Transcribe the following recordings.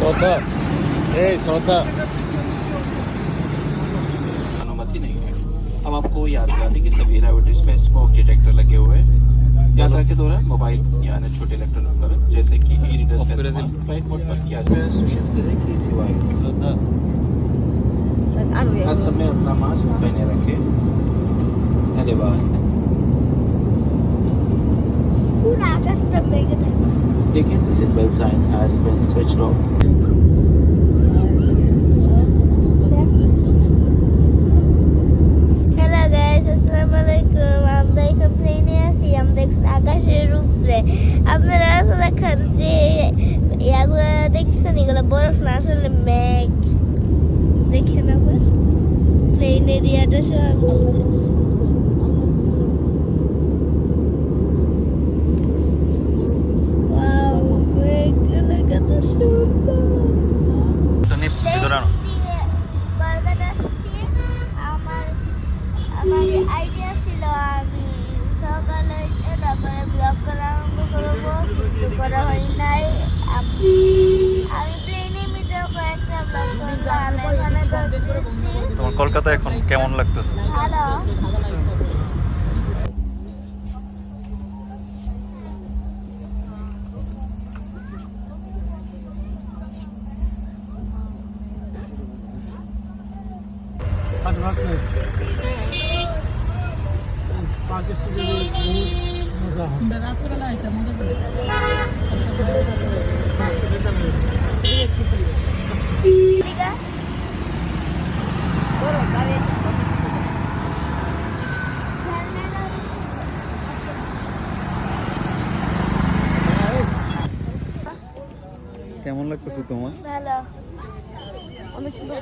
श्रद्धा श्रद्धा अनुमति नहीं है। अब आपको याद दिलाते कि सभी लैबोरेटरीज में स्मोक डिटेक्टर लगे हुए हैं। यात्रा के दौरान मोबाइल या अन्य छोटे इलेक्ट्रॉनिक उपकरण जैसे कि ई रीडर्स का इस्तेमाल फ्लाइट मोड पर किया जाए। सुनिश्चित करें कि सिवाय श्रद्धा हर समय अपना मास्क पहने रखें। धन्यवाद। पूरा आकाशটা মেঘে থাকে। Again, the seatbelt sign has been switched off. Hello guys, আসসালামু আলাইকুম। আমরা এখন প্লেনে আছি, আমরা এখন আকাশের উপরে। আপনারা আসলে দেখেন যে এগুলো দেখছেন, এগুলো বরফ না, আসলে মেঘ। দেখেন আবার প্লেন এরিয়াটা সব বলতেছে। ওয়াও, মেঘগুলো কত সুন্দর। বারবার আসছি। আমার আইডিয়া ছিল আমি সকালে তারপরে ব্লগ করা আরম্ভ করবো, কিন্তু করা হয় নাই। আমি প্লেনে মিটেও কয়েকটা ব্লগ করলাম। এখানে করতেছি। তোমার কলকাতা এখন কেমন লাগতেছে? ভালো। কেমন লাগতেছে তোমার? ভালো। অনেক সুন্দর।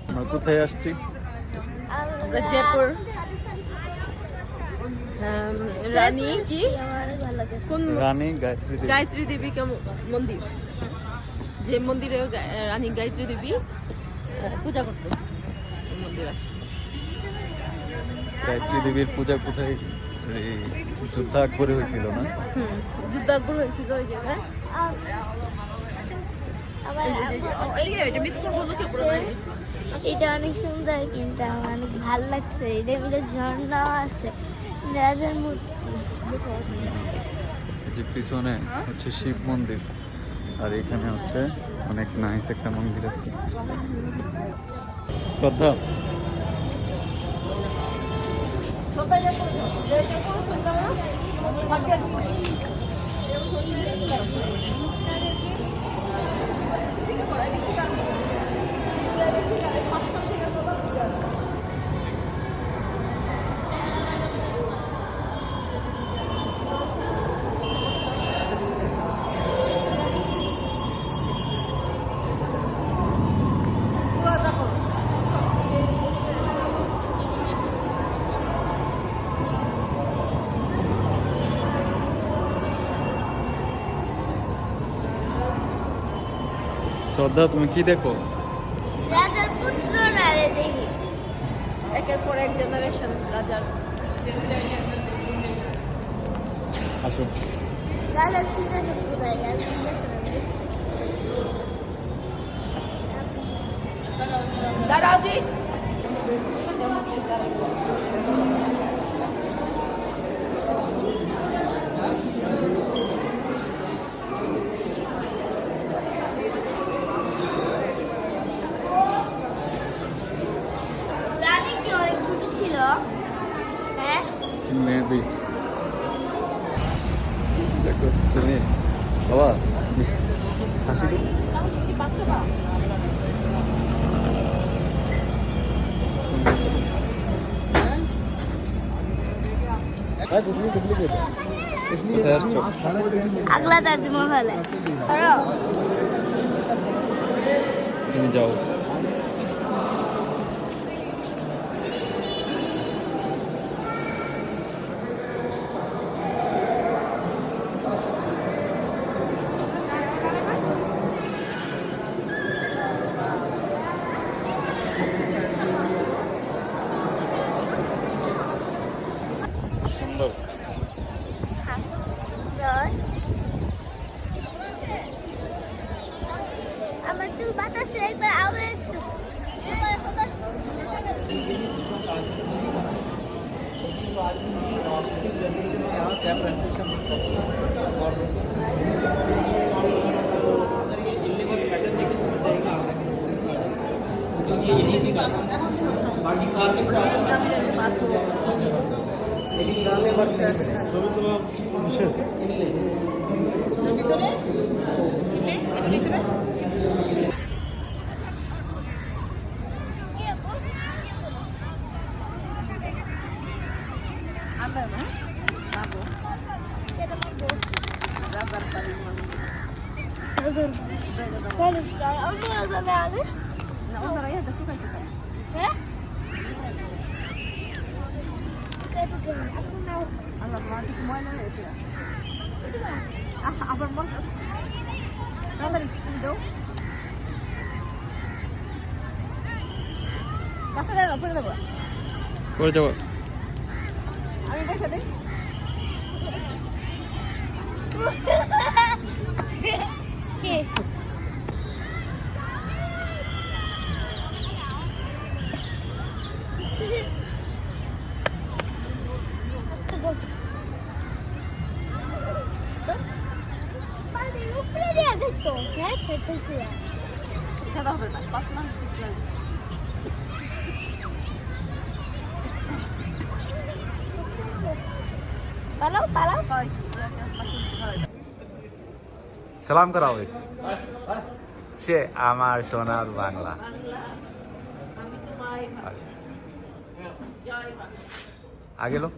আমরা কোথায় আসছি? আমরা জয়পুর রানী কি কোন রানী গায়ত্রী দেবী মন্দির, যে মন্দিরে রানী গায়ত্রী দেবী পূজা করতো, মন্দির আসছে। গায়ত্রী দেবীর পূজা কোথায়? যুদ্ধ আকবরে হয়েছিল না? যুদ্ধ আকবর হয়েছিল ওই জায়গায়। এটা অনেক সুন্দর, কিন্তু আমার অনেক ভালো লাগছে। এটার ভিতরে ঝর্ণাও আছে, রাজার মূর্তি। এই যে পিছনে হচ্ছে শিব মন্দির, আর এখানে হচ্ছে অনেক নাইস একটা মন্দির আছে। শ্রদ্ধা শ্রদ্ধা তুমি কি দেখো? রাজার পুত্র নারে দেখি। একের পর এক জেনারেশন রাজার। আসো। রাজার সিংহাসন কোথায়? রাজার সিংহাসন দাদাজি রানী কি অনেক ছোট ছিল? হ্যাঁ, মেবি। দেখো তুমি বাবা হাসি দিও। কোথায় আসছো? আগলা তাজমহলে। তুমি যাও। সুন্দর। আবার মন তাড়াতাড়ি দাও বাসা দেবো ফেলে দেবো করে যাবো আমি বসে দিই খেতে হবে না পাতলা ঠিক লাগবে পালাও পালাও সালাম করাও সে আমার সোনার বাংলা আগে লো